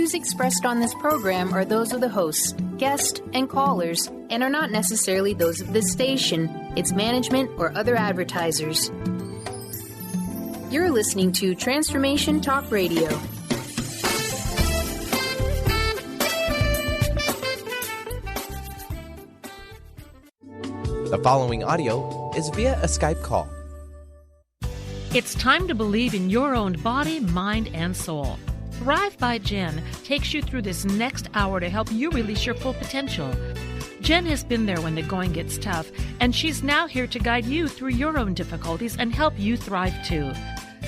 views expressed on this program are those of the hosts, guests, and callers, and are not necessarily those of this station, its management, or other advertisers. You're listening to Transformation Talk Radio. The following audio is via a Skype call. It's time to believe in your own body, mind, and soul. Thrive by Jen takes you through this next hour to help you release your full potential. Jen has been there when the going gets tough, and she's now here to guide you through your own difficulties and help you thrive too.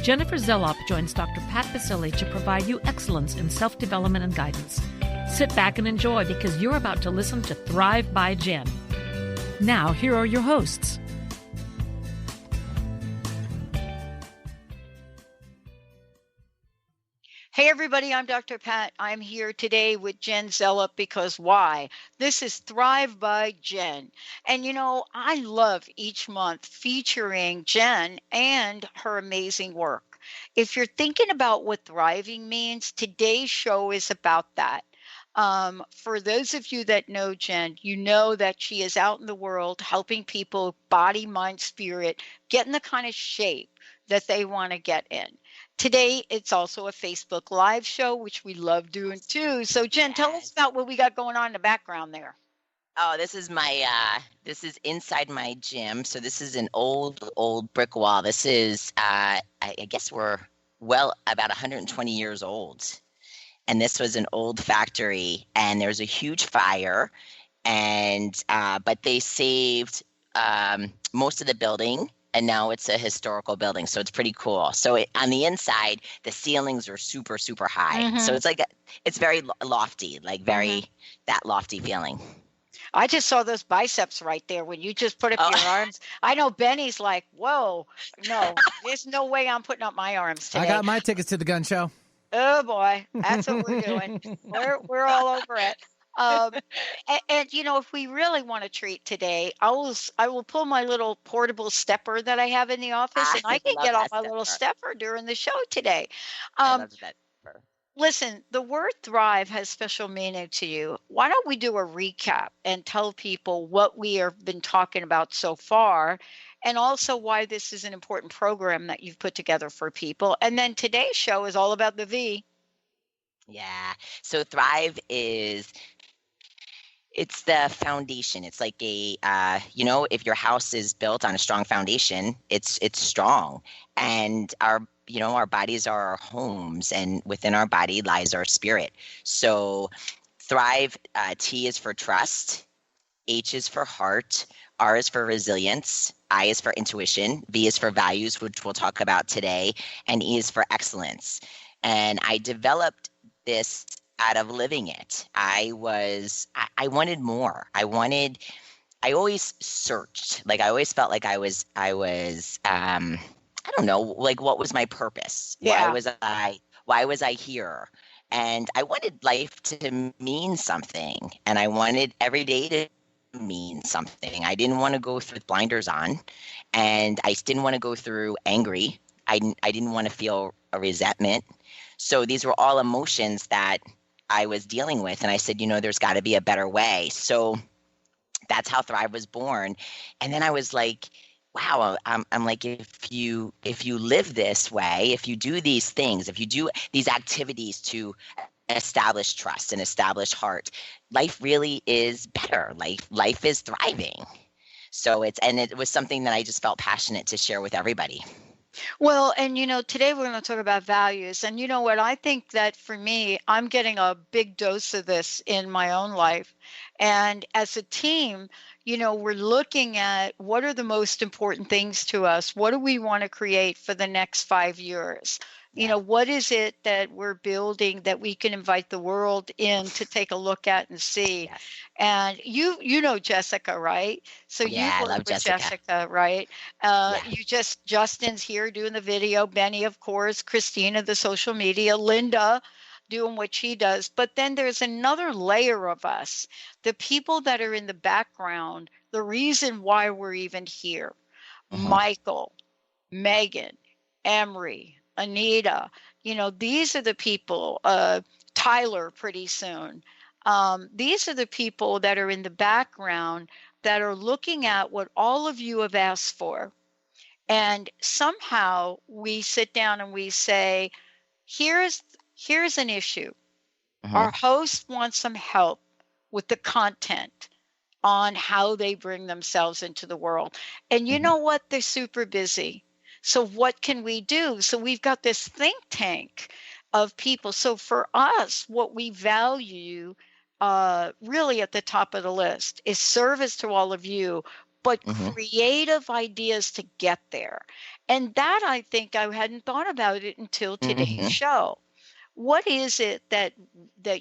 Jennifer Zelop joins Dr. Pat Basile to provide you excellence in self-development and guidance. Sit back and enjoy because you're about to listen to Thrive by Jen. Now, here are your hosts. Hey everybody, I'm Dr. Pat. I'm here today with Jen Zellup because why? This is Thrive by Jen. And you know, I love each month featuring Jen and her amazing work. If you're thinking about what thriving means, today's show is about that. For those of you that know Jen, you know that she is out in the world helping people, body, mind, spirit, get in the kind of shape that they want to get in. Today, it's also a Facebook Live show, which we love doing too. So, Jen, tell us about what we got going on in the background there. Oh, this is this is inside my gym. So this is an old brick wall. This is, I guess we're about 120 years old. And this was an old factory, and there was a huge fire, and but they saved most of the building. And now it's a historical building, so it's pretty cool. So on the inside, the ceilings are super, super high. Mm-hmm. So it's very lofty, like very that lofty feeling. I just saw those biceps right there when you just put up your arms. I know Benny's like, whoa, no, there's no way I'm putting up my arms today. I got my tickets to the gun show. Oh boy, that's what we're doing. We're all over it. And you know, if we really want to treat today, I will pull my little portable stepper that I have in the office, and I can get on my little stepper during the show today. I love that stepper. Listen, the word thrive has special meaning to you. Why don't we do a recap and tell people what we have been talking about so far, and also why this is an important program that you've put together for people. And then today's show is all about the V. Yeah. So Thrive it's the foundation. It's like if your house is built on a strong foundation, it's strong. And our bodies are our homes, and within our body lies our spirit. So Thrive, T is for trust, H is for heart, R is for resilience, I is for intuition, V is for values, which we'll talk about today, and E is for excellence. And I developed this out of living it. I wanted more. I always searched. Like I always felt like I was I don't know, like what was my purpose? Yeah. Why was I here? And I wanted life to mean something, and I wanted every day to mean something. I didn't want to go through blinders on, and I didn't want to go through angry. I didn't want to feel a resentment. So these were all emotions that I was dealing with, and I said, there's got to be a better way. So that's how Thrive was born. And then I was like, wow, I'm like, if you live this way, if you do these things, if you do these activities to establish trust and establish heart, life really is better. Life is thriving. So it was something that I just felt passionate to share with everybody. Well, and today we're going to talk about values. And you know what? I think that for me, I'm getting a big dose of this in my own life. And as a team, we're looking at what are the most important things to us? What do we want to create for the next 5 years? What is it that we're building that we can invite the world in to take a look at and see? Yes. And you know Jessica, right? So yeah, you I love work with Jessica, right? Justin's here doing the video, Benny, of course, Christina, the social media, Linda doing what she does. But then there's another layer of us, the people that are in the background, the reason why we're even here. Michael, Megan, Emery, Anita, these are the people, Tyler pretty soon. These are the people that are in the background that are looking at what all of you have asked for. And somehow we sit down and we say, here's an issue. Our host wants some help with the content on how they bring themselves into the world. And you know what? They're super busy. So what can we do? So we've got this think tank of people. So for us, what we value really at the top of the list is service to all of you, but creative ideas to get there. And that, I think, I hadn't thought about it until today's show. What is it that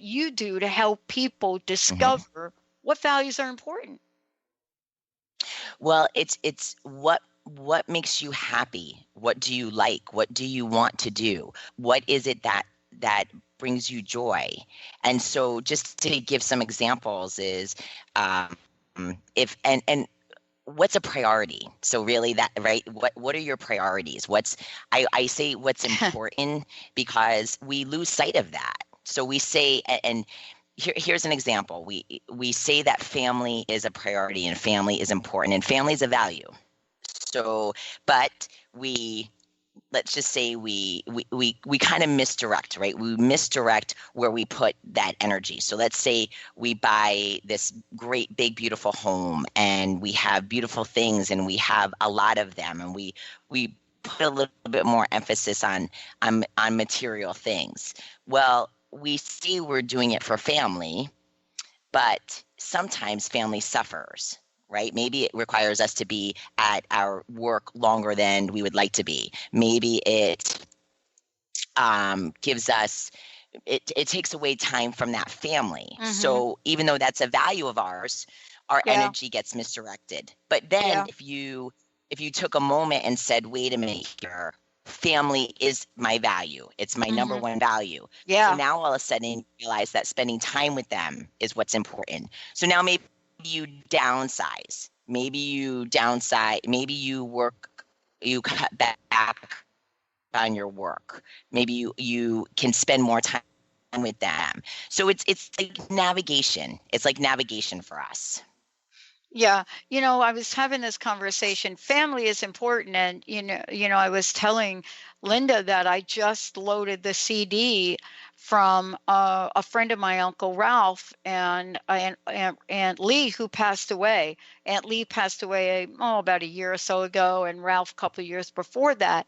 you do to help people discover what values are important? Well, it's what makes you happy? What do you like? What do you want to do? What is it that brings you joy? And so just to give some examples is if what's a priority? So really that, right? What are your priorities? I say what's important because we lose sight of that. So we say, and here's an example. We say that family is a priority and family is important and family is a value. So, but let's just say we kind of misdirect, right? We misdirect where we put that energy. So let's say we buy this great, big, beautiful home and we have beautiful things and we have a lot of them and we put a little bit more emphasis on material things. Well, we see we're doing it for family, but sometimes family suffers. Right? Maybe it requires us to be at our work longer than we would like to be. Maybe it gives us, it takes away time from that family. So even though that's a value of ours, our energy gets misdirected. But then if you took a moment and said, wait a minute here, family is my value. It's my number one value. Yeah. So now all of a sudden you realize that spending time with them is what's important. So now maybe you downsize. Maybe you cut back on your work. Maybe you can spend more time with them. So it's like navigation. It's like navigation for us. Yeah. I was having this conversation. Family is important. And, I was telling Linda that I just loaded the CD from a friend of my Uncle Ralph and Aunt Lee, who passed away. Aunt Lee passed away about a year or so ago, and Ralph a couple of years before that.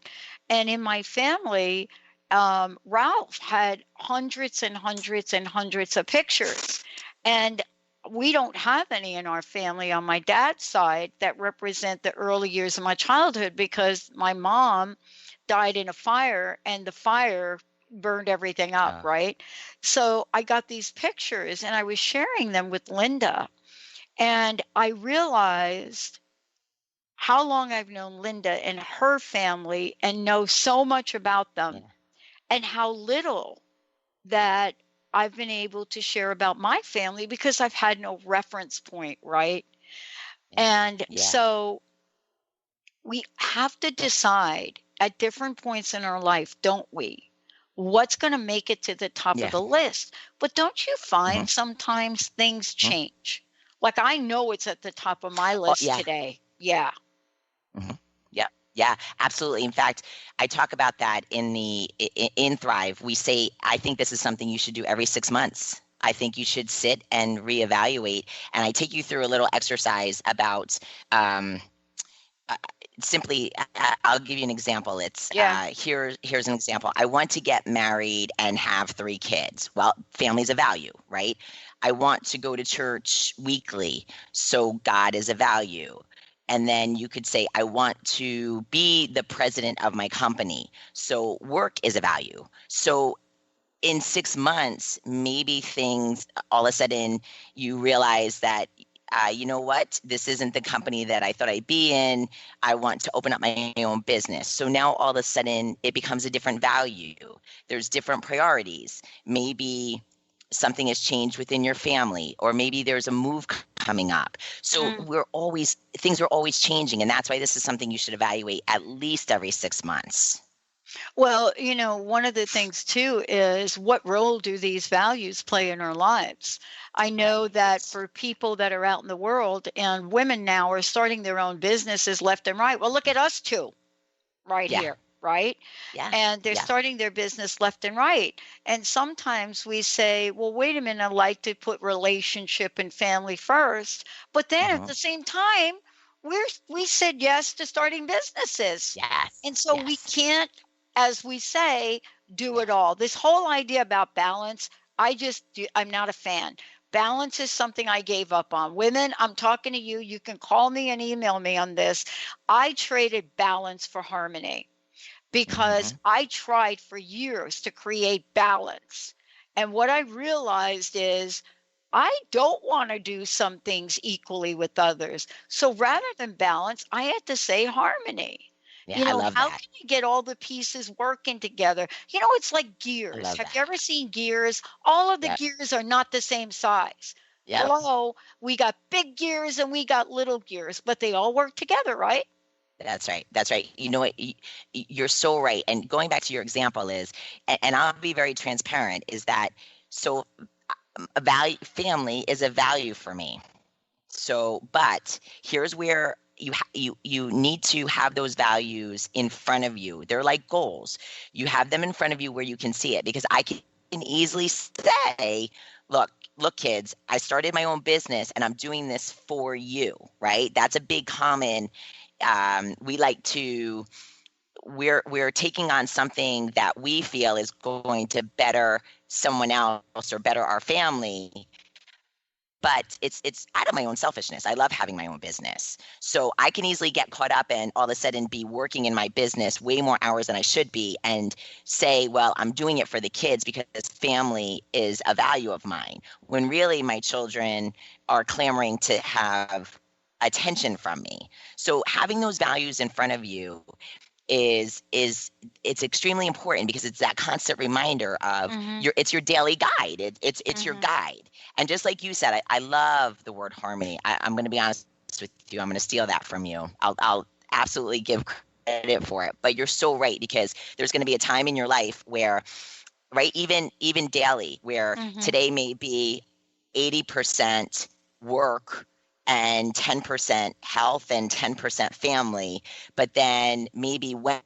And in my family, Ralph had hundreds and hundreds and hundreds of pictures. And we don't have any in our family on my dad's side that represent the early years of my childhood because my mom died in a fire and the fire burned everything up, right? So I got these pictures and I was sharing them with Linda, and I realized how long I've known Linda and her family and know so much about them and how little that I've been able to share about my family because I've had no reference point, right? And so we have to decide at different points in our life, don't we? What's going to make it to the top of the list? But don't you find sometimes things change? Like I know it's at the top of my list today. Yeah. Yeah, absolutely. In fact, I talk about that in Thrive. We say, I think this is something you should do every 6 months. I think you should sit and reevaluate. And I take you through a little exercise about simply, I'll give you an example. It's here's an example. I want to get married and have 3 kids. Well, family's a value, right? I want to go to church weekly. So God is a value. And then you could say, I want to be the president of my company. So work is a value. So in 6 months, maybe things, all of a sudden you realize that, you know what, this isn't the company that I thought I'd be in. I want to open up my own business. So now all of a sudden it becomes a different value. There's different priorities. Maybe something has changed within your family, or maybe there's a move coming up. So things are always changing. And that's why this is something you should evaluate at least every 6 months. Well, one of the things too is what role do these values play in our lives? I know that Right. for people that are out in the world, and women now are starting their own businesses left and right. Well, look at us two right Yeah. here, right? Yeah. And they're Yeah. starting their business left and right. And sometimes we say, well, wait a minute, I like to put relationship and family first. But then at Hmm. the same time, we said yes to starting businesses. Yes. And so we Yes. can't, as we say, do it all. This whole idea about balance, I'm not a fan. Balance is something I gave up on. Women, I'm talking to you. You can call me and email me on this. I traded balance for harmony because Hmm. I tried for years to create balance. And what I realized is I don't want to do some things equally with others. So rather than balance, I had to say harmony. Yeah. I love How that. can you get all the pieces working together? It's like I gears. love Have you that. ever seen gears? All of the Yep. gears are not the same size. Yep. Hello, we got big gears and we got little gears, but they all work together, right? That's right. That's right. You know what? You're so right. And going back to your example is, and I'll be very transparent, is that so a value family is a value for me. So, but here's where you need to have those values in front of you. They're like goals. You have them in front of you where you can see it, because I can easily say, look, kids, I started my own business and I'm doing this for you, right? That's a big common. We like to. We're taking on something that we feel is going to better someone else or better our family, but it's out of my own selfishness. I love having my own business. So I can easily get caught up and all of a sudden be working in my business way more hours than I should be and say, well, I'm doing it for the kids because family is a value of mine, when really my children are clamoring to have attention from me. So having those values in front of you is it's extremely important, because it's that constant reminder of Mm-hmm. it's your daily guide. It's your Mm-hmm. guide. And just like you said, I love the word harmony. I'm going to be honest with you. I'm going to steal that from you. I'll absolutely give credit for it. But you're so right, because there's going to be a time in your life where, right, even daily, where Mm-hmm. today may be 80% work and 10% health and 10% family, but then maybe Wednesday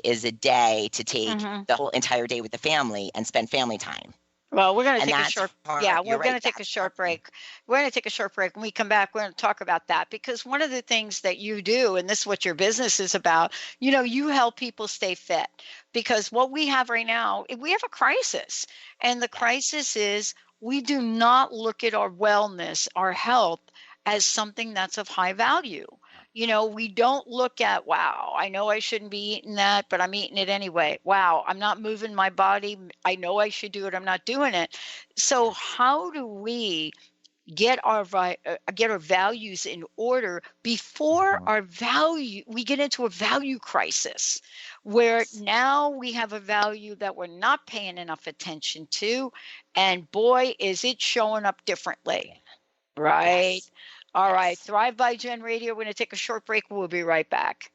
is a day to take Mm-hmm. the whole entire day with the family and spend family time. Well, we're going to And take a that's short, hard. yeah, You're we're going right. to take a That's short hard. break. We're going to take a short break. When we come back, we're going to talk about that, because one of the things that you do, and this is what your business is about, you help people stay fit, because what we have right now, we have a crisis. And the Yeah. crisis is we do not look at our wellness, our health, as something that's of high value. We don't look at, wow, I know I shouldn't be eating that, but I'm eating it anyway. Wow, I'm not moving my body. I know I should do it. I'm not doing it. So Yes. how do we get our values in order before Mhm. we get into a value crisis, where Yes. now we have a value that we're not paying enough attention to, and boy, is it showing up differently. Right. Yes. All right. Yes. Thrive by Gen Radio. We're going to take a short break. We'll be right back.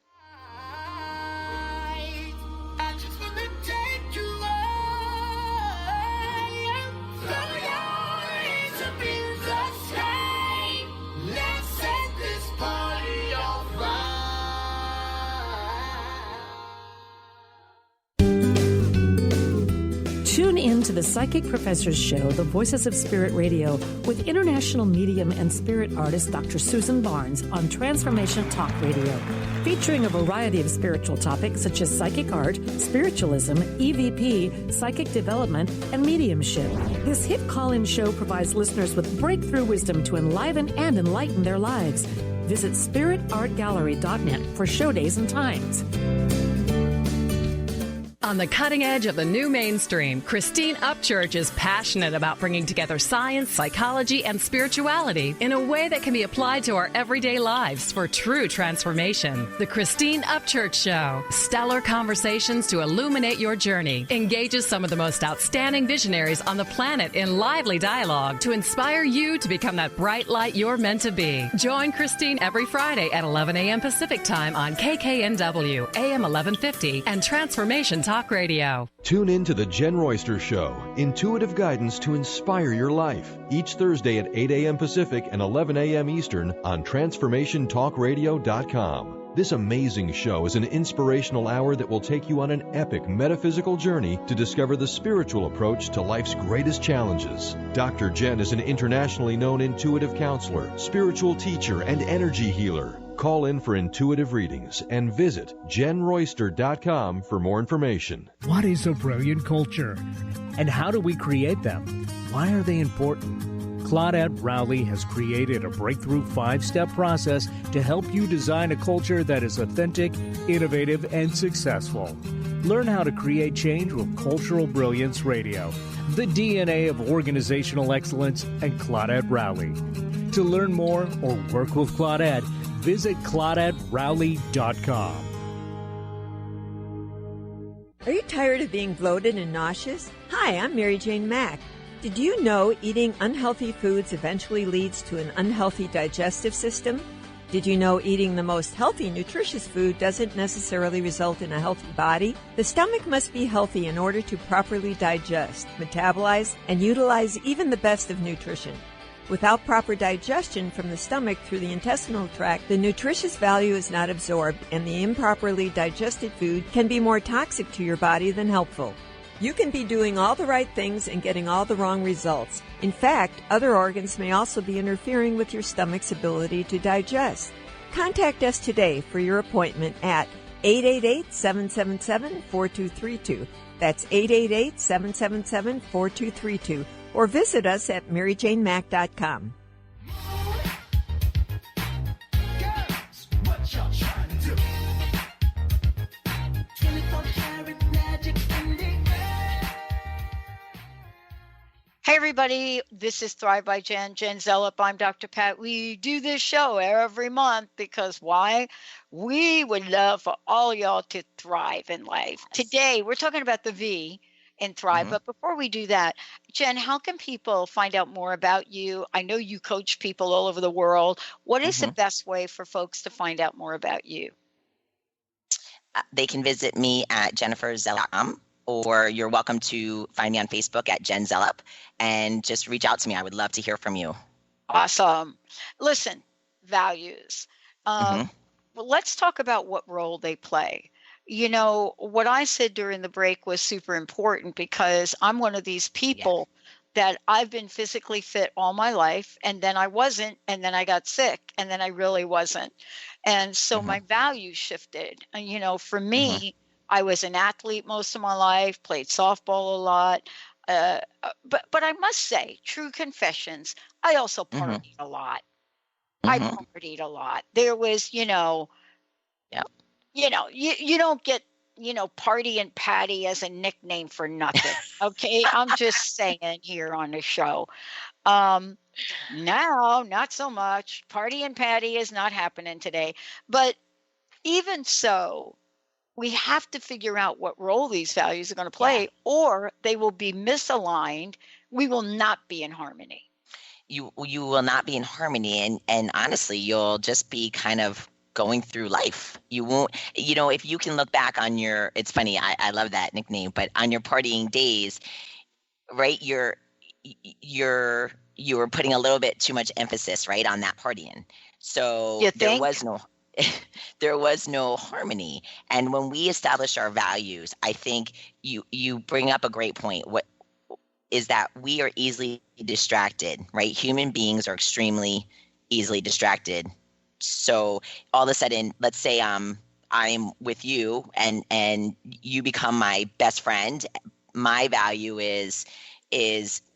I just wanna take you away. From yours to be the same. Let's set this party on fire. Tune in to the Psychic Professors Show, The Voices of Spirit Radio, with international medium and spirit artist Dr. Susan Barnes on Transformation Talk Radio, featuring a variety of spiritual topics such as psychic art, spiritualism, EVP, psychic development, and mediumship. This hit call-in show provides listeners with breakthrough wisdom to enliven and enlighten their lives. Visit spiritartgallery.net for show days and times. On the cutting edge of the new mainstream, Christine Upchurch is passionate about bringing together science, psychology, and spirituality in a way that can be applied to our everyday lives for true transformation. The Christine Upchurch Show, stellar conversations to illuminate your journey, engages some of the most outstanding visionaries on the planet in lively dialogue to inspire you to become that bright light you're meant to be. Join Christine every Friday at 11 a.m. Pacific Time on KKNW, AM 1150, and Transformation Talk Radio. Tune in to the Jen Royster Show, intuitive guidance to inspire your life, each Thursday at 8 a.m. Pacific and 11 a.m. Eastern on TransformationTalkRadio.com. This amazing show is an inspirational hour that will take you on an epic metaphysical journey to discover the spiritual approach to life's greatest challenges. Dr. Jen is an internationally known intuitive counselor, spiritual teacher, and energy healer. Call in for intuitive readings and visit JenRoyster.com for more information. What is a brilliant culture? And how do we create them? Why are they important? Claudette Rowley has created a breakthrough 5-step process to help you design a culture that is authentic, innovative, and successful. Learn how to create change with Cultural Brilliance Radio, the DNA of organizational excellence, and Claudette Rowley. To learn more or work with Claudette, visit ClaudetteRowley.com. Are you tired of being bloated and nauseous? Hi, I'm Mary Jane Mack. Did you know eating unhealthy foods eventually leads to an unhealthy digestive system? Did you know eating the most healthy, nutritious food doesn't necessarily result in a healthy body? The stomach must be healthy in order to properly digest, metabolize, and utilize even the best of nutrition. Without proper digestion from the stomach through the intestinal tract, the nutritious value is not absorbed, and the improperly digested food can be more toxic to your body than helpful. You can be doing all the right things and getting all the wrong results. In fact, other organs may also be interfering with your stomach's ability to digest. Contact us today for your appointment at 888-777-4232. That's 888-777-4232. Or visit us at MaryJaneMack.com. Hey everybody, this is Thrive by Jen Zellup. I'm Dr. Pat. We do this show every month because why? We would love for all y'all to thrive in life. Today, we're talking about the V in Thrive. But before we do that, Jen, how can people find out more about you? I know you coach people all over the world. What is the best way for folks to find out more about you? They can visit me at jenniferzellup.com, or you're welcome to find me on Facebook at Jen Zellup and just reach out to me. I would love to hear from you. Awesome. Listen, values. Well, let's talk about what role they play. You know, what I said during the break was super important because I'm one of these people that I've been physically fit all my life, and then I wasn't, and then I got sick, and then I really wasn't. And so my values shifted. And, you know, for me, I was an athlete most of my life, played softball a lot. But I must say, true confessions, I also partied a lot. I partied a lot. There was, you know, you don't get, Party and Patty as a nickname for nothing. Okay. I'm just saying here on the show. Now, not so much. Party and Patty is not happening today. But even so, we have to figure out what role these values are going to play, or they will be misaligned. We will not be in harmony. You will not be in harmony. And honestly, you'll just be kind of going through life. You won't, if you can look back on it's funny, I love that nickname, but on your partying days, right, you were putting a little bit too much emphasis, right, on that partying. So there was no harmony. And when we establish our values, I think you bring up a great point. What is that? We are easily distracted, right? Human beings are extremely easily distracted. So all of a sudden, let's say I'm with you and you become my best friend. My value is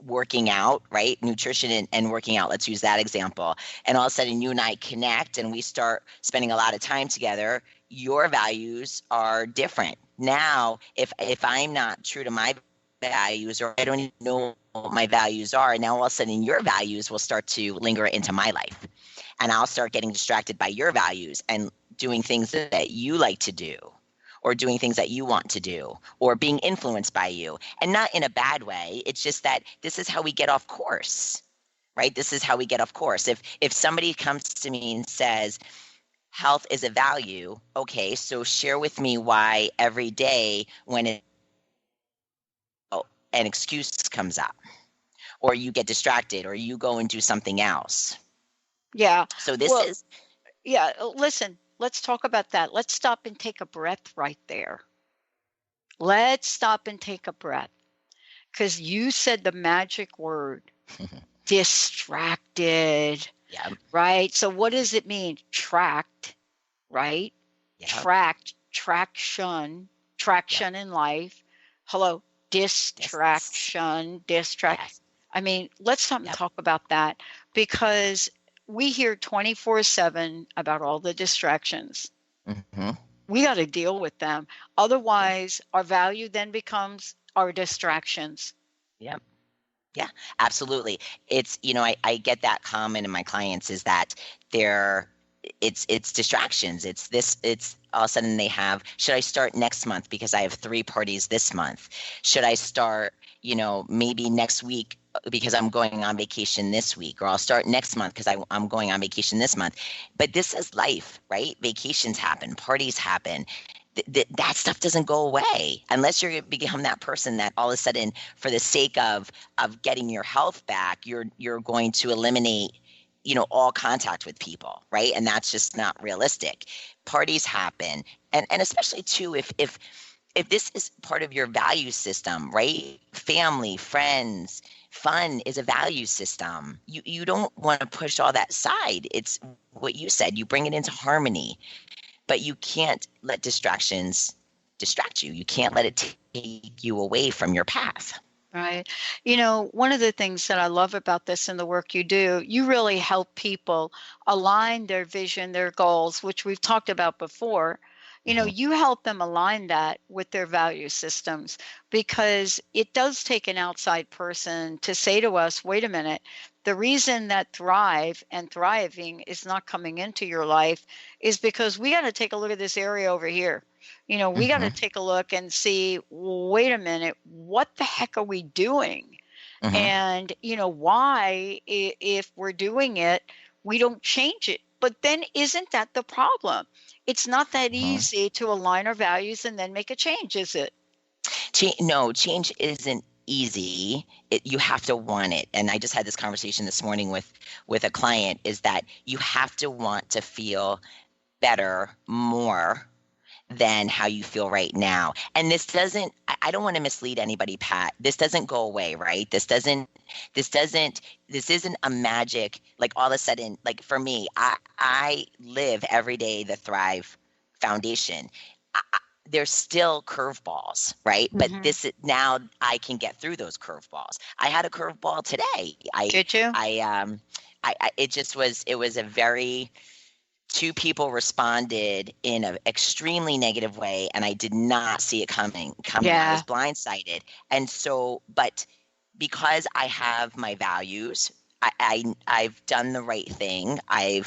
working out, right? Nutrition and working out. Let's use that example. And all of a sudden you and I connect and we start spending a lot of time together. Your values are different now if I'm not true to my values, or I don't even know what my values are, now all of a sudden your values will start to linger into my life, and I'll start getting distracted by your values and doing things that you like to do, or doing things that you want to do, or being influenced by you. And not in a bad way. It's just that this is how we get off course, right? This is how we get off course. If somebody comes to me and says, health is a value, okay, so share with me why every day when an excuse comes up, or you get distracted, or you go and do something else. Yeah. So this Well, is, yeah, listen, let's talk about that. Let's stop and take a breath right there. Let's stop and take a breath, because you said the magic word, distracted, yeah, right? So what does it mean? Tracked, right? yeah, Traction in life. Hello, distraction. yes, I mean, let's stop and yep, talk about that, because we hear 24/7 about all the distractions. mm-hmm, We got to deal with them. Otherwise, our value then becomes our distractions. yep. Yeah, absolutely. It's, I get that comment in my clients is that it's distractions. It's all of a sudden they have, should I start next month because I have 3 parties this month? Should I start, maybe next week because I'm going on vacation this week, or I'll start next month because I'm going on vacation this month. But this is life, right? Vacations happen, parties happen. That stuff doesn't go away unless you become that person that all of a sudden, for the sake of getting your health back, you're going to eliminate, all contact with people, right? And that's just not realistic. Parties happen, and especially too if this is part of your value system, right? Family, friends, fun is a value system. You don't want to push all that aside. It's what you said. You bring it into harmony. But you can't let distractions distract you. You can't let it take you away from your path. Right. One of the things that I love about this and the work you do, you really help people align their vision, their goals, which we've talked about before. You help them align that with their value systems, because it does take an outside person to say to us, wait a minute, the reason that thrive and thriving is not coming into your life is because we got to take a look at this area over here. We got to Mm-hmm. take a look and see, wait a minute, what the heck are we doing? Mm-hmm. And, why, if we're doing it, we don't change it. But then isn't that the problem? It's not that Mm-hmm. easy to align our values and then make a change, is it? No, change isn't easy. You have to want it. And I just had this conversation this morning with a client, is that you have to want to feel better more than how you feel right now. And this doesn't, I don't want to mislead anybody, Pat. This doesn't go away, right? This isn't a magic, like all of a sudden, like for me, I live every day the Thrive Foundation. There's still curveballs, right? But now I can get through those curveballs. I had a curveball today. Did you? It was a very, 2 people responded in an extremely negative way, and I did not see it coming. Yeah. I was blindsided. And so, but because I have my values, I've done the right thing. I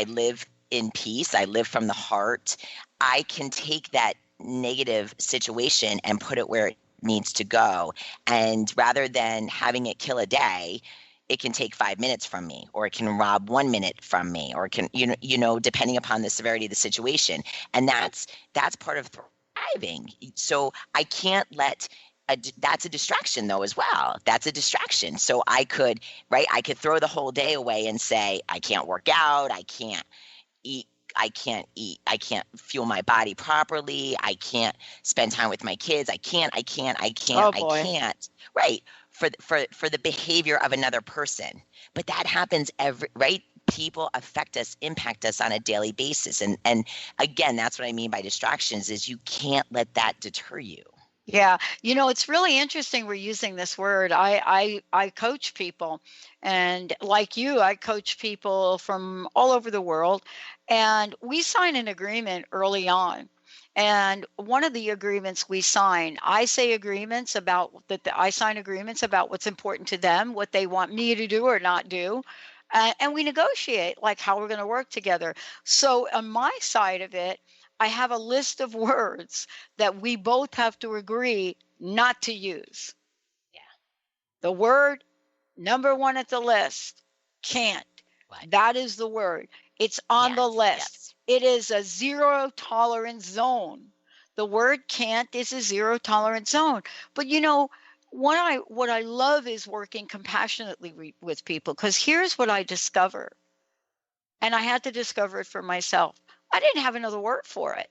live in peace. I live from the heart. I can take that negative situation and put it where it needs to go. And rather than having it kill a day, it can take 5 minutes from me, or it can rob 1 minute from me, or it can, depending upon the severity of the situation. And that's part of thriving. So I can't let that's a distraction though as well. That's a distraction. So I could throw the whole day away and say, I can't work out. I can't eat. I can't fuel my body properly. I can't spend time with my kids. I can't. Oh, boy. I can't. Right. For the behavior of another person. But that happens right? People affect us, impact us on a daily basis. And again, that's what I mean by distractions, is you can't let that deter you. Yeah. It's really interesting we're using this word. I coach people, and like you, I coach people from all over the world, and we sign an agreement early on. And one of the agreements we sign, I sign agreements about what's important to them, what they want me to do or not do. And we negotiate like how we're going to work together. So on my side of it, I have a list of words that we both have to agree not to use. Yeah. The word number one at the list, can't. What? That is the word. It's on the Can't, list. yes. It is a zero tolerance zone. The word can't is a zero tolerance zone. But you know, what I love is working compassionately with people, because here's what I discover. And I had to discover it for myself. I didn't have another word for it.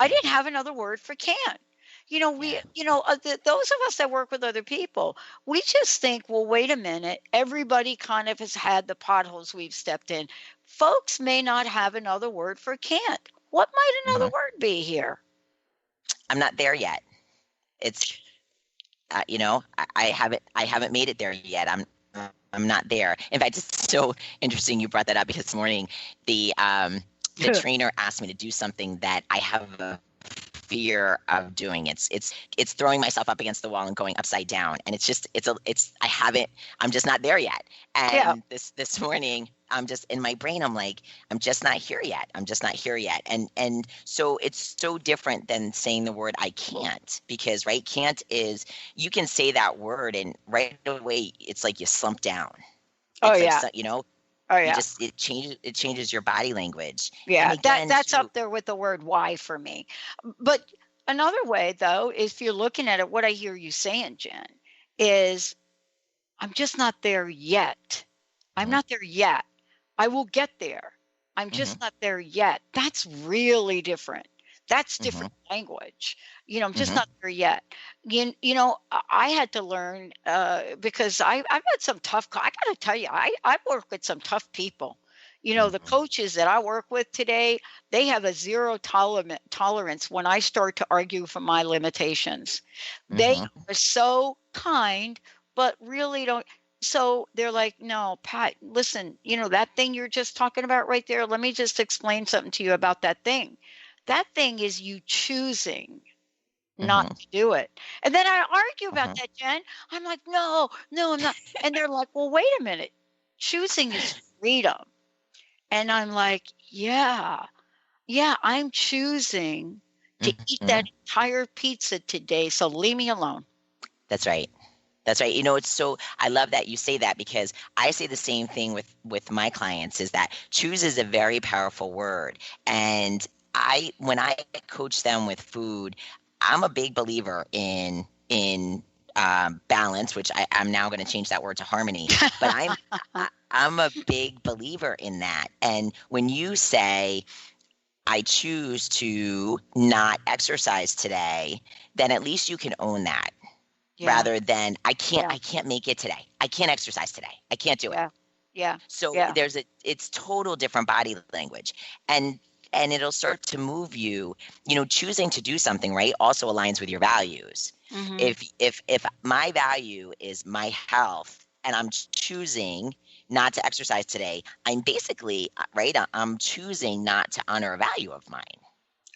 I didn't have another word for can't. You know, those of us that work with other people, we just think, well, wait a minute. Everybody kind of has had the potholes we've stepped in. Folks may not have another word for can't. What might another word be here? I'm not there yet. It's, I haven't made it there yet. I'm not there. In fact, it's so interesting you brought that up, because this morning the trainer asked me to do something that I have a fear of doing. It's throwing myself up against the wall and going upside down. And I'm just not there yet. And this morning, I'm just in my brain, I'm like, I'm just not here yet. And so it's so different than saying the word I can't, because right, can't is, you can say that word and right away it's like you slump down. Oh yeah. It changes your body language. Yeah, And again, that's up there with the word why for me. But another way, though, is if you're looking at it, what I hear you saying, Jen, is I'm just not there yet. I'm not there yet. I will get there. I'm just not there yet. That's really different. That's different language. I'm just not there yet. I had to learn because I've had some tough, I got to tell you, I work with some tough people. The coaches that I work with today, they have a zero tolerance when I start to argue for my limitations. They are so kind, but really don't. So they're like, no, Pat, listen, that thing you're just talking about right there, let me just explain something to you about that thing. That thing is you choosing not to do it. And then I argue about that, Jen. I'm like, no, I'm not. And they're like, well, wait a minute. Choosing is freedom. And I'm like, yeah, I'm choosing to eat that entire pizza today. So leave me alone. That's right. It's so, I love that you say that, because I say the same thing with my clients, is that choose is a very powerful word. And when I coach them with food, I'm a big believer in balance, which I'm now going to change that word to harmony. But I'm a big believer in that. And when you say, I choose to not exercise today, then at least you can own that. Yeah. Rather than I can't make it today. I can't exercise today. I can't do it. Yeah. So it's total different body language. And it'll start to move you, choosing to do something, right, also aligns with your values. If my value is my health and I'm choosing not to exercise today, I'm basically, right, I'm choosing not to honor a value of mine.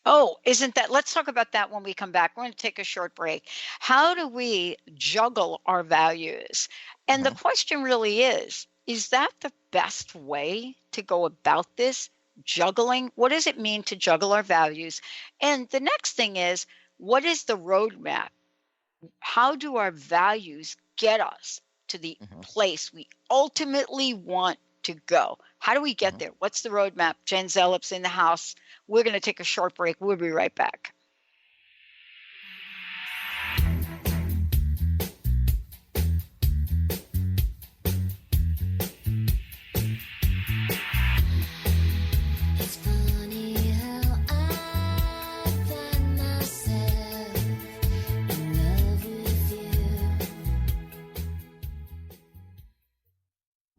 Oh, isn't that? Let's talk about that when we come back. We're going to take a short break. How do we juggle our values? And the question really is that the best way to go about this? Juggling? What does it mean to juggle our values? And the next thing is, what is the roadmap? How do our values get us to the place we ultimately want to go? How do we get there? What's the roadmap? Jen Zellup's in the house. We're going to take a short break. We'll be right back.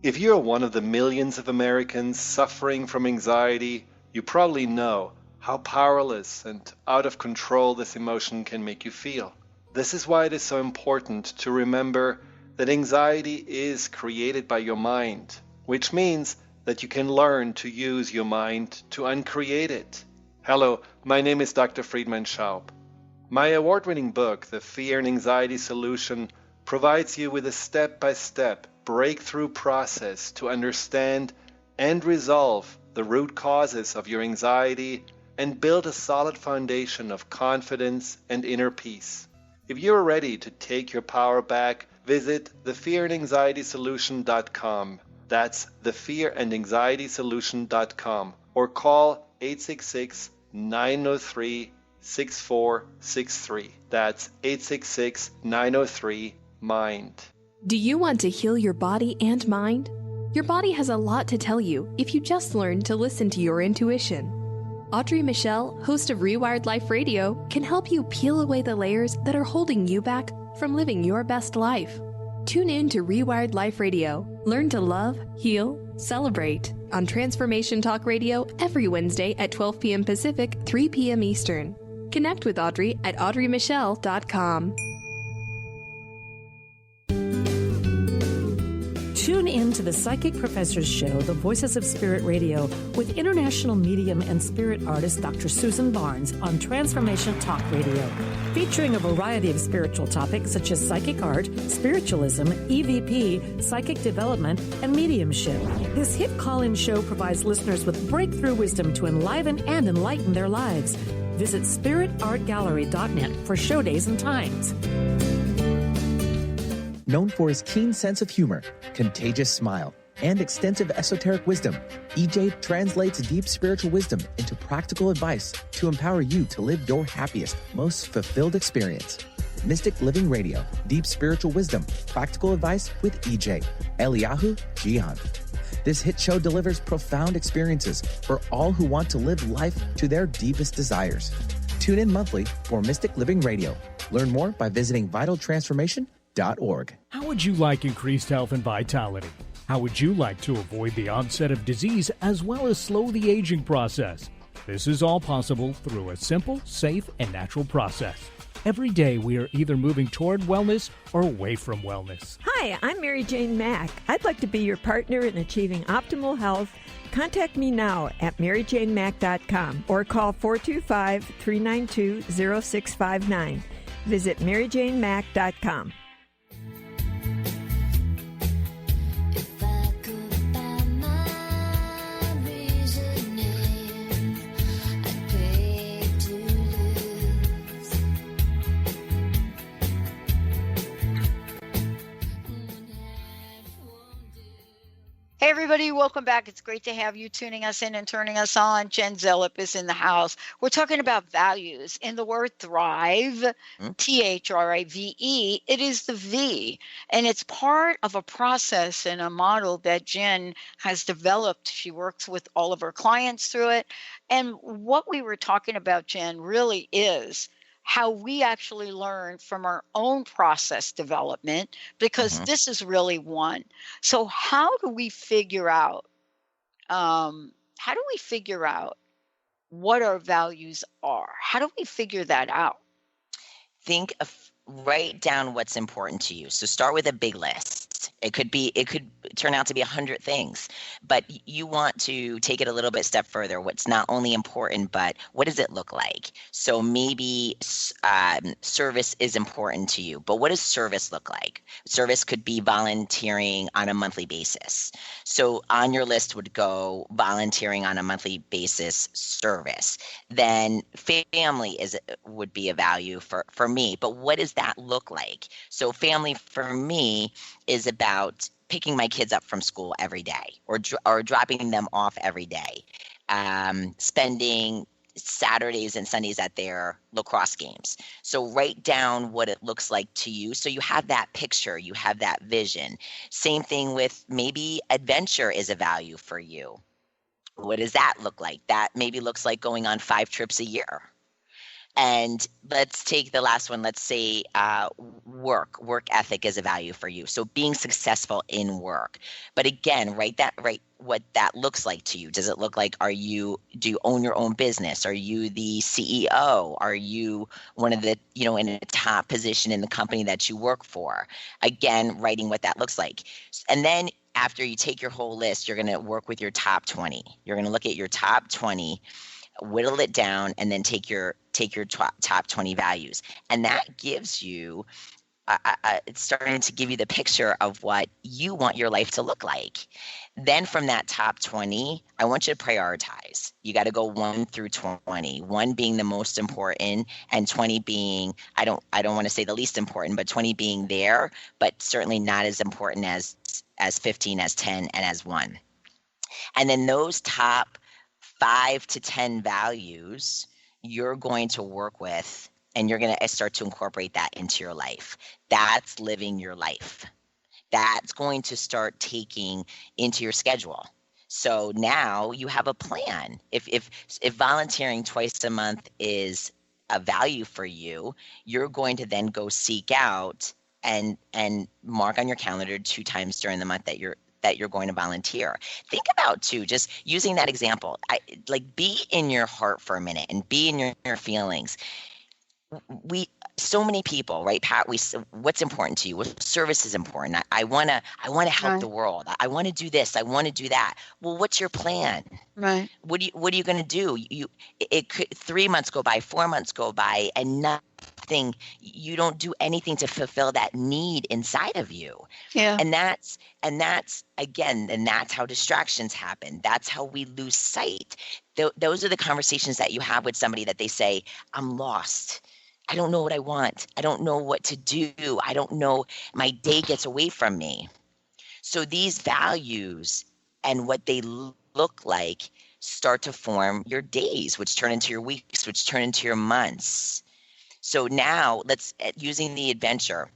If you're one of the millions of Americans suffering from anxiety, you probably know how powerless and out of control this emotion can make you feel. This is why it is so important to remember that anxiety is created by your mind, which means that you can learn to use your mind to uncreate it. Hello, my name is Dr. Friedman Schaub. My award-winning book, The Fear and Anxiety Solution, provides you with a step-by-step breakthrough process to understand and resolve the root causes of your anxiety and build a solid foundation of confidence and inner peace. If you are ready to take your power back, visit thefearandanxietysolution.com. That's thefearandanxietysolution.com, or call 866-903-6463. That's 866-903-MIND. Do you want to heal your body and mind? Your body has a lot to tell you if you just learn to listen to your intuition. Audrey Michelle, host of Rewired Life Radio, can help you peel away the layers that are holding you back from living your best life. Tune in to Rewired Life Radio. Learn to love, heal, celebrate on Transformation Talk Radio every Wednesday at 12 p.m. Pacific, 3 p.m. Eastern. Connect with Audrey at audreymichelle.com. Tune in to the Psychic Professors Show, The Voices of Spirit Radio, with international medium and spirit artist Dr. Susan Barnes on Transformation Talk Radio, featuring a variety of spiritual topics such as psychic art, spiritualism, EVP, psychic development, and mediumship. This hit call-in show provides listeners with breakthrough wisdom to enliven and enlighten their lives. Visit spiritartgallery.net for show days and times. Known for his keen sense of humor, contagious smile, and extensive esoteric wisdom, EJ translates deep spiritual wisdom into practical advice to empower you to live your happiest, most fulfilled experience. Mystic Living Radio, Deep Spiritual Wisdom, Practical Advice with EJ, Eliyahu Jihan. This hit show delivers profound experiences for all who want to live life to their deepest desires. Tune in monthly for Mystic Living Radio. Learn more by visiting vitaltransformation.org. How would you like increased health and vitality? How would you like to avoid the onset of disease as well as slow the aging process? This is all possible through a simple, safe, and natural process. Every day we are either moving toward wellness or away from wellness. Hi, I'm Mary Jane Mack. I'd like to be your partner in achieving optimal health. Contact me now at maryjanemack.com or call 425-392-0659. Visit maryjanemack.com. Hey, everybody, welcome back. It's great to have you tuning us in and turning us on. Jen Zellup is in the house. We're talking about values. In the word thrive, Thrive, it is the V, and it's part of a process and a model that Jen has developed. She works with all of her clients through it. And what we were talking about, Jen, really is how we actually learn from our own process development, because this is really one. So how do we figure out what our values are? How do we figure that out? Write down what's important to you. So start with a big list. It could turn out to be 100 things, but you want to take it a little bit step further. What's not only important, but what does it look like? So maybe service is important to you, but what does service look like? Service could be volunteering on a monthly basis. So on your list would go volunteering on a monthly basis, service. Then family would be a value for me, but what does that look like? So family for me is about picking my kids up from school every day, or dropping them off every day, spending Saturdays and Sundays at their lacrosse games. So write down what it looks like to you, so you have that picture, you have that vision. Same thing with maybe adventure is a value for you. What does that look like? That maybe looks like going on 5 trips a year. And let's take the last one. Let's say work ethic is a value for you. So being successful in work. But again, write what that looks like to you. Does it look like, do you own your own business? Are you the CEO? Are you one of the, in a top position in the company that you work for? Again, writing what that looks like. And then after you take your whole list, you're going to work with your top 20. You're going to look at your top 20 whittle it down, and then take your top 20 values. And that gives you it's starting to give you the picture of what you want your life to look like. Then from that top 20, I want you to prioritize. You got to go 1 through 20, 1 being the most important and 20 being, I don't want to say the least important, but 20 being there, but certainly not as important as 15, as 10, and as 1. And then those top 5 to 10 values you're going to work with, and you're going to start to incorporate that into your life. That's living your life. That's going to start taking into your schedule. So now you have a plan. If volunteering twice a month is a value for you, you're going to then go seek out and mark on your calendar 2 times during the month that you're going to volunteer. Think about too, just using that example, be in your heart for a minute and be in your feelings. So many people, right, Pat, what's important to you? What service is important? I want to help the world. I want to do this. I want to do that. Well, what's your plan? Right. What are you going to do? It could 3 months go by, 4 months go by, and nothing. You don't do anything to fulfill that need inside of you. Yeah. And that's again, and that's how distractions happen. That's how we lose sight. Those are the conversations that you have with somebody that they say, I'm lost. I don't know what I want. I don't know what to do. I don't know. My day gets away from me. So these values and what they look like start to form your days, which turn into your weeks, which turn into your months. So now using the adventure.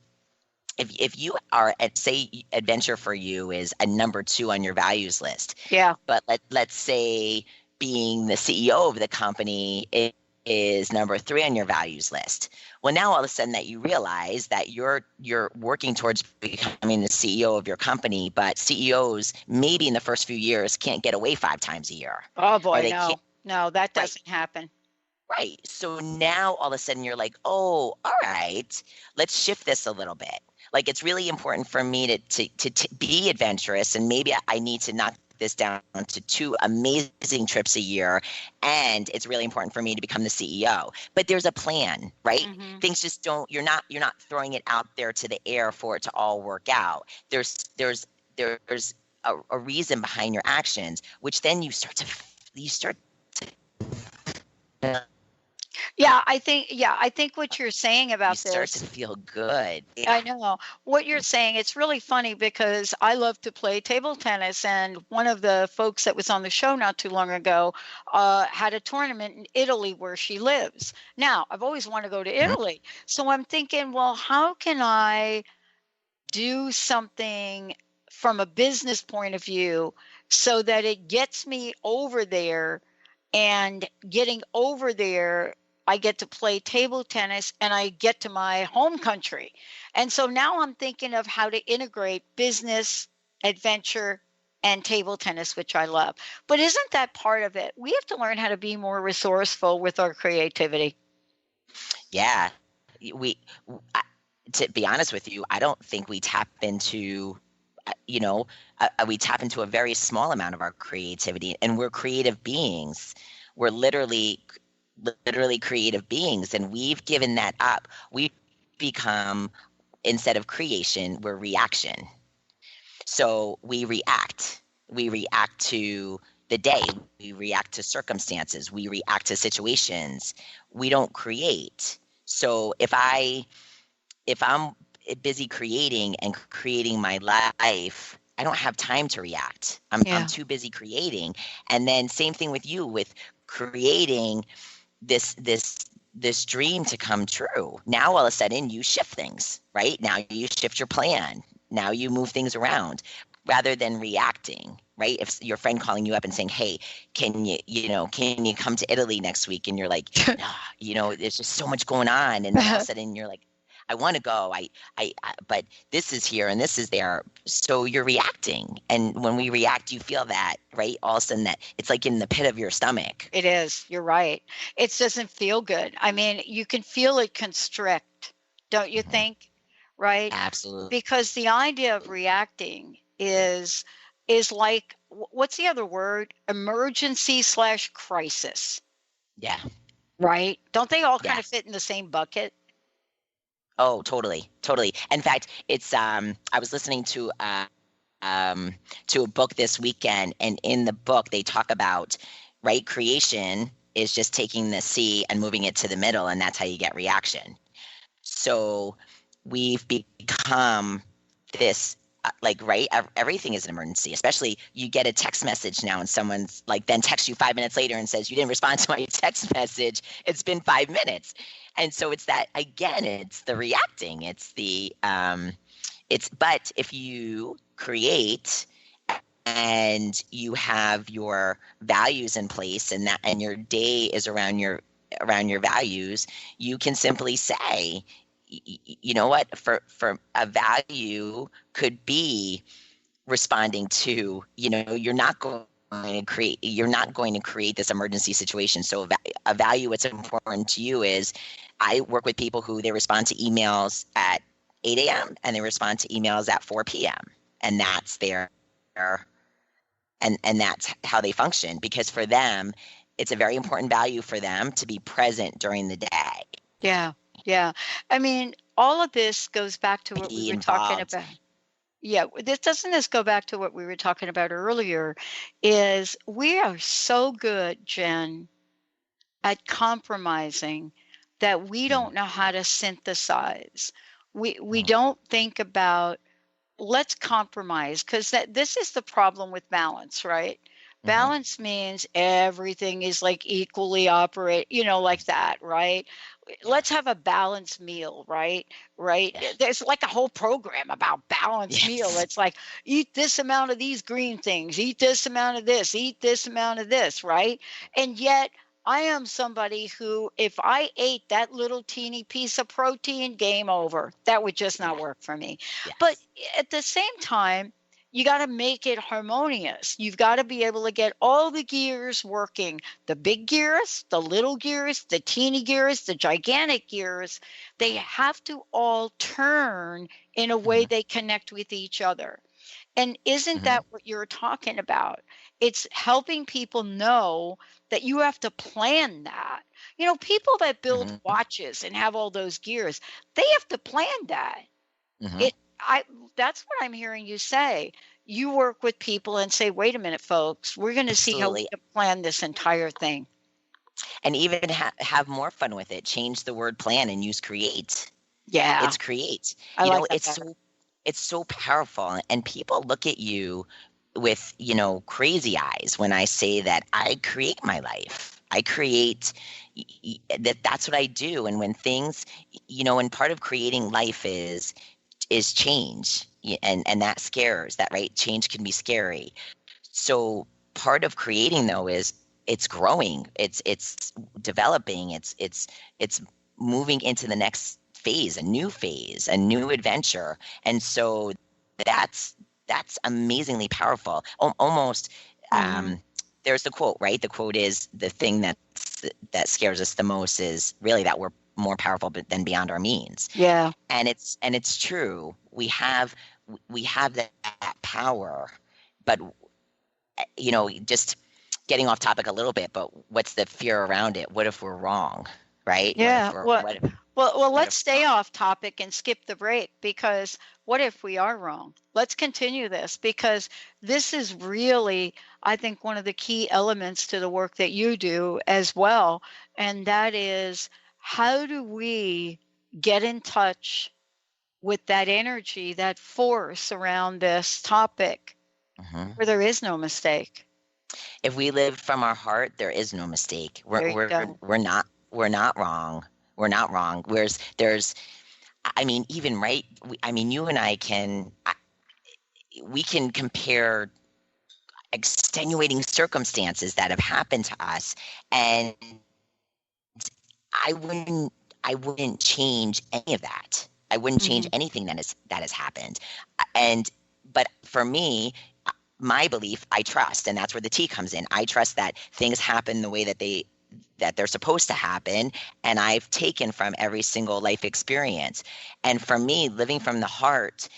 If you are say adventure for you is a number 2 on your values list. Yeah. But let's say being the CEO of the company is number 3 on your values list. Well, now all of a sudden that you realize that you're working towards becoming the CEO of your company, but CEOs maybe in the first few years can't get away 5 times a year. Oh boy, no, that doesn't happen. Right. So now all of a sudden you're like, oh, all right, let's shift this a little bit. Like it's really important for me to be adventurous, and maybe I need to knock this down to 2 amazing trips a year, and it's really important for me to become the CEO. But there's a plan, right? Mm-hmm. Things just don't. You're not throwing it out there to the air for it to all work out. There's a reason behind your actions, which then you start to. Yeah, I think what you're saying about this. You start to feel good. Yeah. I know. What you're saying, it's really funny because I love to play table tennis, and one of the folks that was on the show not too long ago had a tournament in Italy where she lives. Now, I've always wanted to go to Italy. So I'm thinking, well, how can I do something from a business point of view so that it gets me over there, and getting over there, I get to play table tennis and I get to my home country. And so now I'm thinking of how to integrate business, adventure, and table tennis, which I love. But isn't that part of it? We have to learn how to be more resourceful with our creativity. Yeah. To be honest with you, I don't think we tap into, we tap into a very small amount of our creativity, and we're creative beings. We're literally creative beings, and we've given that up. We've become, instead of creation, we're reaction. So we react to the day, we react to circumstances, we react to situations. We don't create. So if I'm busy creating my life, I don't have time to react. I'm too busy creating. And then same thing with you, with creating this dream to come true. Now all of a sudden you shift things, right? Now you shift your plan. Now you move things around rather than reacting, right? If your friend calling you up and saying, hey, can you come to Italy next week? And you're like, there's just so much going on. And then all of a sudden you're like, I want to go. But this is here and this is there. So you're reacting. And when we react, you feel that, right? All of a sudden that it's like in the pit of your stomach. It is. You're right. It doesn't feel good. I mean, you can feel it constrict, don't you think? Right? Absolutely. Because the idea of reacting is like, what's the other word? Emergency/crisis. Yeah. right? Don't they all kind Yeah. of fit in the same bucket? Oh, totally. Totally. In fact, it's I was listening to a book this weekend, and in the book they talk about, right, creation is just taking the sea and moving it to the middle, and that's how you get reaction. So we've become this like, right, everything is an emergency. Especially you get a text message now and someone's like then texts you 5 minutes later and says you didn't respond to my text message, it's been 5 minutes. And so it's that, again, it's the reacting, it's the but if you create and you have your values in place, and your day is around your values, you can simply say, you know what, for a value could be responding to, you're not going to create this emergency situation. So a value that's important to you is, I work with people who they respond to emails at 8 a.m. and they respond to emails at 4 p.m. and that's and that's how they function, because for them it's a very important value for them to be present during the day. Yeah. Yeah. I mean, all of this goes back to what we were talking Involved. about. Yeah, this go back to what we were talking about earlier, is we are so good, Jen, at compromising that we don't know how to synthesize. We don't think about, let's compromise, because this is the problem with balance, right? Balance means everything is like equally operate, like that, right? Let's have a balanced meal, right? Right. There's like a whole program about balanced meal. It's like, eat this amount of these green things, eat this amount of this, eat this amount of this, right? And yet I am somebody who, if I ate that little teeny piece of protein, game over. That would just not work for me. But at the same time, you got to make it harmonious. You've got to be able to get all the gears working, the big gears, the little gears, the teeny gears, the gigantic gears. They have to all turn in a way they connect with each other. And isn't that what you're talking about? It's helping people know that you have to plan that. People that build watches and have all those gears, they have to plan that. That's what I'm hearing you say. You work with people and say, wait a minute, folks, we're going to see how we can plan this entire thing. And even have more fun with it. Change the word plan and use create. Yeah. It's create. I like that it's so powerful. And people look at you with, crazy eyes when I say that I create my life. I create that's what I do. And when things, and part of creating life is change, and that scares, that, right? Change can be scary. So part of creating, though, is it's growing, it's developing, it's moving into the next phase, a new adventure. And so that's amazingly powerful. Almost there's the quote, right? The quote is, the thing that scares us the most is really that we're more powerful than beyond our means. Yeah. And it's true. We have that power, but just getting off topic a little bit, but what's the fear around it? What if we're wrong, right? Yeah. Well, let's stay off topic and skip the break, because what if we are wrong? Let's continue this, because this is really, I think, one of the key elements to the work that you do as well. And that is, how do we get in touch with that energy, that force around this topic, where there is no mistake? If we live from our heart, there is no mistake. We're not wrong. We're not wrong. Whereas even, right? You and I we can compare extenuating circumstances that have happened to us, and I wouldn't change any of that. I wouldn't change anything that has happened. But for me, my belief, I trust, and that's where the T comes in. I trust that things happen the way that they're supposed to happen, and I've taken from every single life experience. And for me, living from the heart,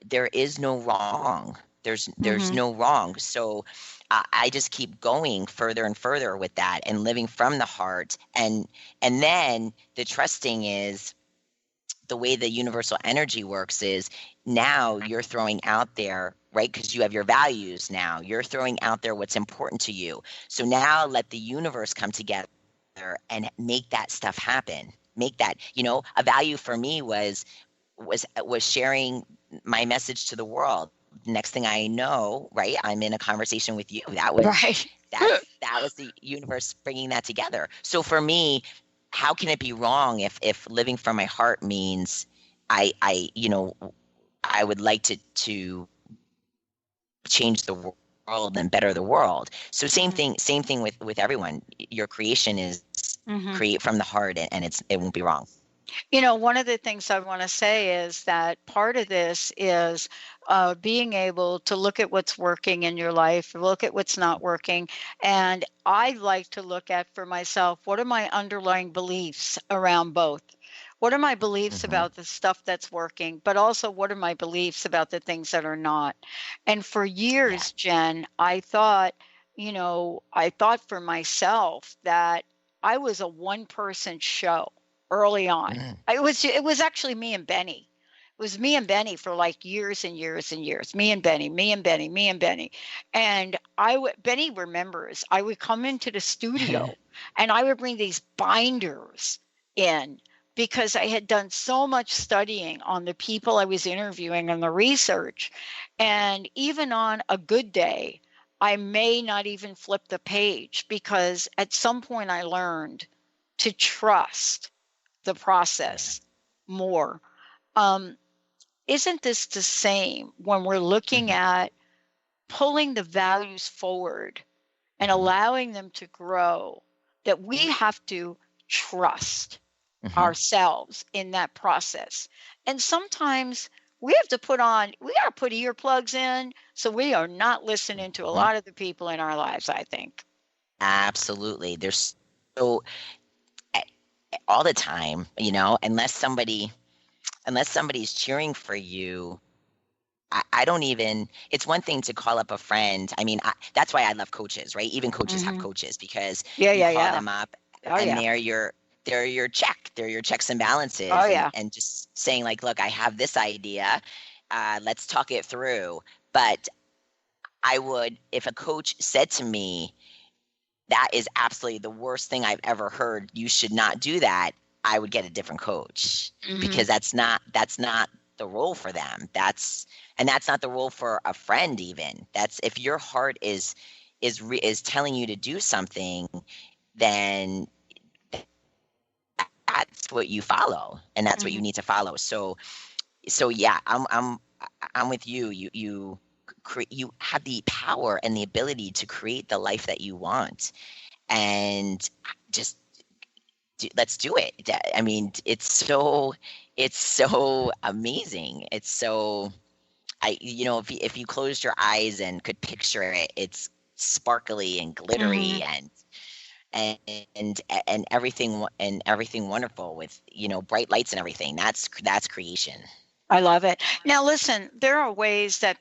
there is no wrong. There's no wrong. So I just keep going further and further with that and living from the heart. And then the trusting is the way the universal energy works is now you're throwing out there, right? Because you have your values now. You're throwing out there what's important to you. So now let the universe come together and make that stuff happen. Make that, a value for me was sharing my message to the world. Next thing I know, right, I'm in a conversation with you. That was Right. that was the universe bringing that together. So for me, how can it be wrong if living from my heart means I would like to change the world and better the world. So same thing with everyone. Your creation is create from the heart, and it won't be wrong. One of the things I want to say is that part of this is being able to look at what's working in your life, look at what's not working. And I like to look at for myself, what are my underlying beliefs around both? What are my beliefs about the stuff that's working, but also what are my beliefs about the things that are not? And for years, Jen, I thought for myself that I was a one-person show. Early on, it was actually me and Benny. It was me and Benny for like years and years and years. Me and Benny. And Benny remembers I would come into the studio and I would bring these binders in because I had done so much studying on the people I was interviewing and the research. And even on a good day, I may not even flip the page because at some point I learned to trust the process more. Isn't this the same when we're looking at pulling the values forward and allowing them to grow, that we have to trust ourselves in that process? And sometimes we have to put earplugs in, so we are not listening to a lot of the people in our lives, I think. Absolutely. There's so all the time, unless somebody's cheering for you, I don't even, it's one thing to call up a friend. I mean, that's why I love coaches, right? Even coaches have coaches because you call them up and they're your checks and balances and just saying like, look, I have this idea. Let's talk it through. But if a coach said to me, that is absolutely the worst thing I've ever heard, you should not do that, I would get a different coach because that's not the role for them. That's not the role for a friend even. That's if your heart is telling you to do something, then that's what you follow and that's what you need to follow. So yeah, I'm with you. You have the power and the ability to create the life that you want, and just let's do it. I mean, it's so amazing. It's so, if you closed your eyes and could picture it, it's sparkly and glittery and everything wonderful with bright lights and everything. That's creation. I love it. Now, listen, there are ways that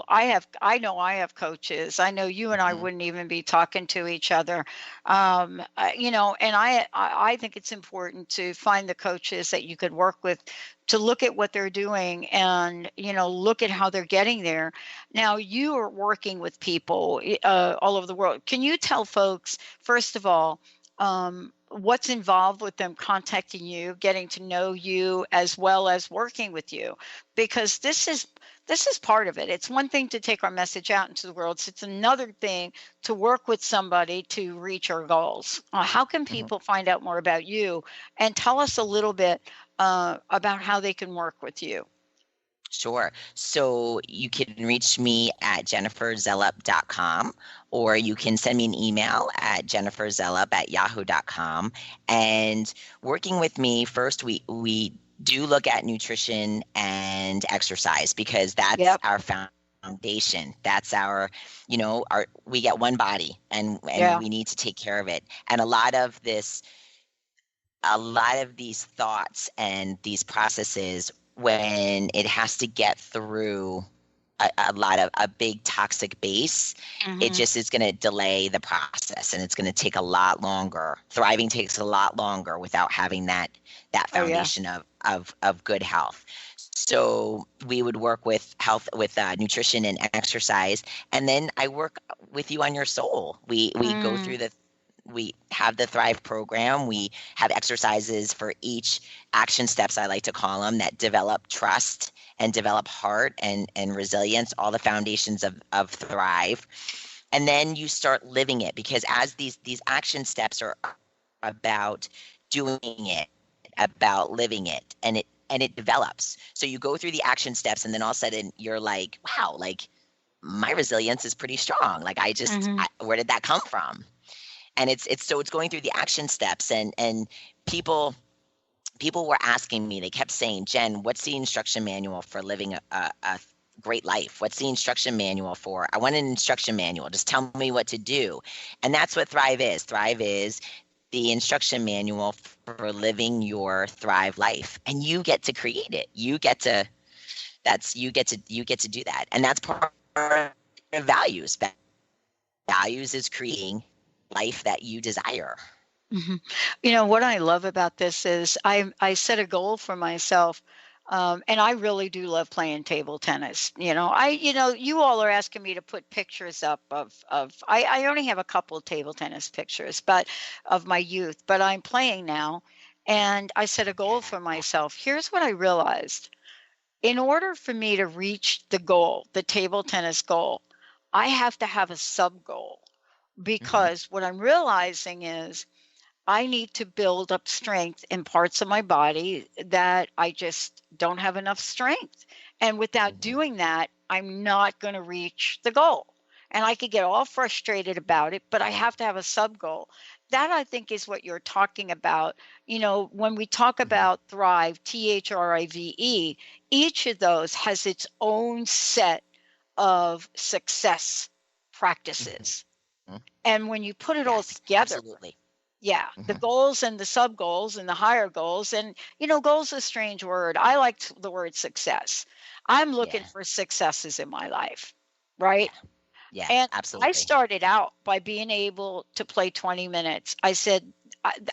I know I have coaches. I know you and I wouldn't even be talking to each other. And I think it's important to find the coaches that you could work with to look at what they're doing and, look at how they're getting there. Now, you are working with people all over the world. Can you tell folks, first of all, what's involved with them contacting you, getting to know you, as well as working with you? Because this is part of it. It's one thing to take our message out into the world. It's another thing to work with somebody to reach our goals. How can people find out more about you? And tell us a little bit about how they can work with you. Sure. So you can reach me at jenniferzellup.com, or you can send me an email at jenniferzellup@yahoo.com. And working with me, first we do look at nutrition and exercise because that's our foundation. That's our we get one body and we need to take care of it. And a lot of these thoughts and these processes, when it has to get through a big toxic base, it just is going to delay the process, and it's going to take a lot longer. Thriving takes a lot longer without having that foundation of good health. So we would work with health, with nutrition and exercise, and then I work with you on your soul. We go through we have the Thrive program. We have exercises for each action steps, I like to call them, that develop trust and develop heart and resilience, all the foundations of Thrive. And then you start living it, because as these action steps are about doing it, about living it, and it develops. So you go through the action steps, and then all of a sudden you're like, wow, like my resilience is pretty strong. Like where did that come from? And it's going through the action steps, and people were asking me, they kept saying, Jen, what's the instruction manual for living a great life? What's the instruction manual for? I want an instruction manual. Just tell me what to do. And that's what Thrive is. Thrive is the instruction manual for living your Thrive life. And you get to create it. You get to do that. And that's part of values. Values is creating life that you desire. You know, what I love about this is I set a goal for myself. And I really do love playing table tennis. You all are asking me to put pictures up of I only have a couple of table tennis pictures, but of my youth, but I'm playing now, and I set a goal for myself. Here's what I realized. In order for me to reach the goal, the table tennis goal, I have to have a sub goal, because what I'm realizing is I need to build up strength in parts of my body that I just don't have enough strength. And without doing that, I'm not going to reach the goal. And I could get all frustrated about it, but I have to have a sub goal. That, I think, is what you're talking about. When we talk about Thrive, THRIVE, each of those has its own set of success practices. And when you put it all together, absolutely. Yeah, the goals and the sub goals and the higher goals. And, goals is a strange word. I like the word success. I'm looking for successes in my life, right? Yeah, and absolutely. I started out by being able to play 20 minutes. I said,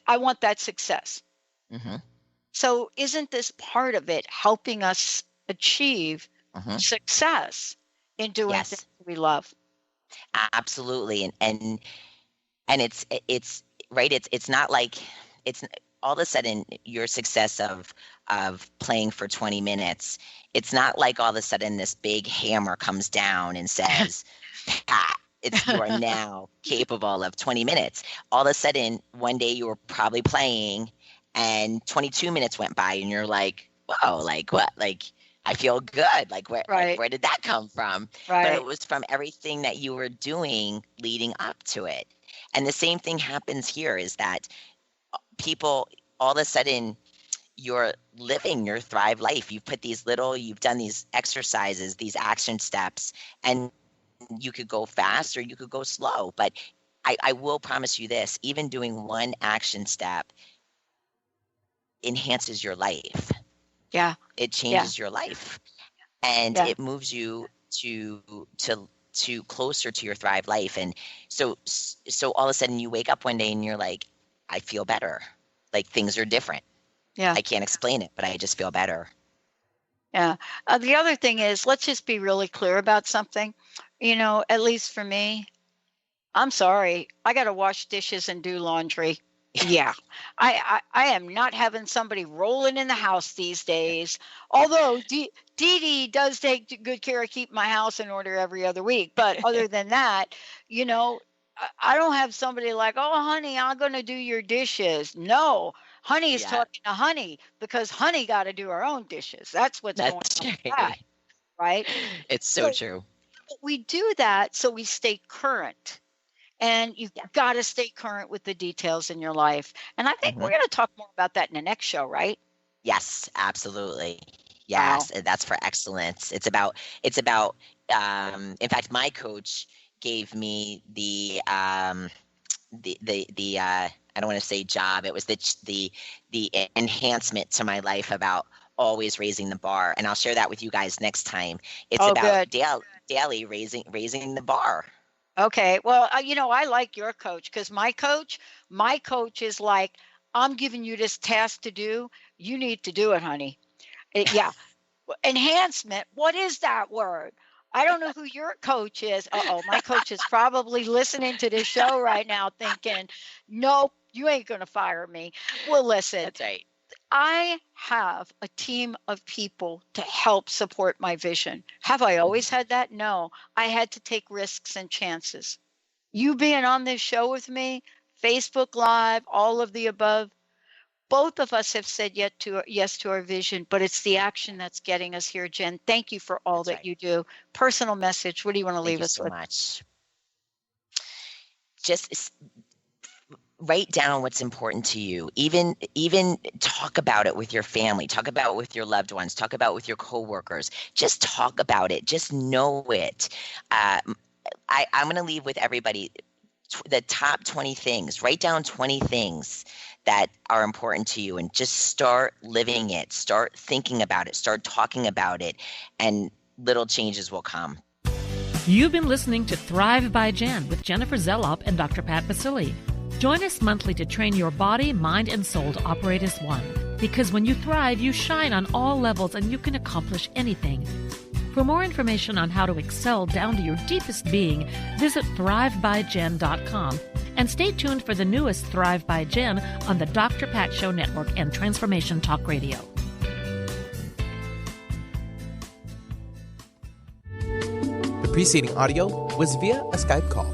I want that success. So isn't this part of it, helping us achieve success in doing things we love? Absolutely. And it's right. It's not like it's all of a sudden your success of playing for 20 minutes. It's not like all of a sudden this big hammer comes down and says, Pat, you are now capable of 20 minutes. All of a sudden, one day you were probably playing and 22 minutes went by and you're like, whoa, like what? Like, I feel good. Like where did that come from? But it was from everything that you were doing leading up to it. And the same thing happens here, is that people, all of a sudden, you're living your Thrive life. You've done these exercises, these action steps, and you could go fast or you could go slow. But I will promise you this, even doing one action step enhances your life. Yeah. It changes your life, and it moves you to closer to your Thrive life. And so all of a sudden you wake up one day and you're like, I feel better. Like things are different. Yeah. I can't explain it, but I just feel better. Yeah. The other thing is, let's just be really clear about something. At least for me, I'm sorry, I got to wash dishes and do laundry. Yeah, I am not having somebody rolling in the house these days. Although Dee Dee does take good care of keeping my house in order every other week. But other than that, I don't have somebody like, oh, honey, I'm going to do your dishes. No, honey is talking to honey, because honey got to do her own dishes. That's what's going on with that, right? It's so true. We do that so we stay current. And you've got to stay current with the details in your life. And I think we're going to talk more about that in the next show, right? Yes, absolutely. Yes, that's for excellence. It's about. In fact, my coach gave me the I don't want to say job. It was the enhancement to my life about always raising the bar. And I'll share that with you guys next time. It's about daily raising the bar. Okay. Well, I like your coach, because my coach is like, I'm giving you this task to do. You need to do it, honey. Yeah. Enhancement. What is that word? I don't know who your coach is. My coach is probably listening to this show right now thinking, nope, you ain't going to fire me. Well, listen. That's right. I have a team of people to help support my vision. Have I always had that? No. I had to take risks and chances. You being on this show with me, Facebook Live, all of the above, both of us have said yes to our vision, but it's the action that's getting us here, Jen. Thank you for all that you do. Personal message. What do you want to leave us with? Thank you so much. Just write down what's important to you. Even talk about it with your family. Talk about it with your loved ones. Talk about it with your coworkers. Just talk about it. Just know it. I'm going to leave with everybody the top 20 things. Write down 20 things that are important to you and just start living it. Start thinking about it. Start talking about it, and little changes will come. You've been listening to Thrive by Jen with Jennifer Zelop and Dr. Pat Basili. Join us monthly to train your body, mind, and soul to operate as one. Because when you thrive, you shine on all levels and you can accomplish anything. For more information on how to excel down to your deepest being, visit thrivebyjen.com. And stay tuned for the newest Thrive by Jen on the Dr. Pat Show Network and Transformation Talk Radio. The preceding audio was via a Skype call.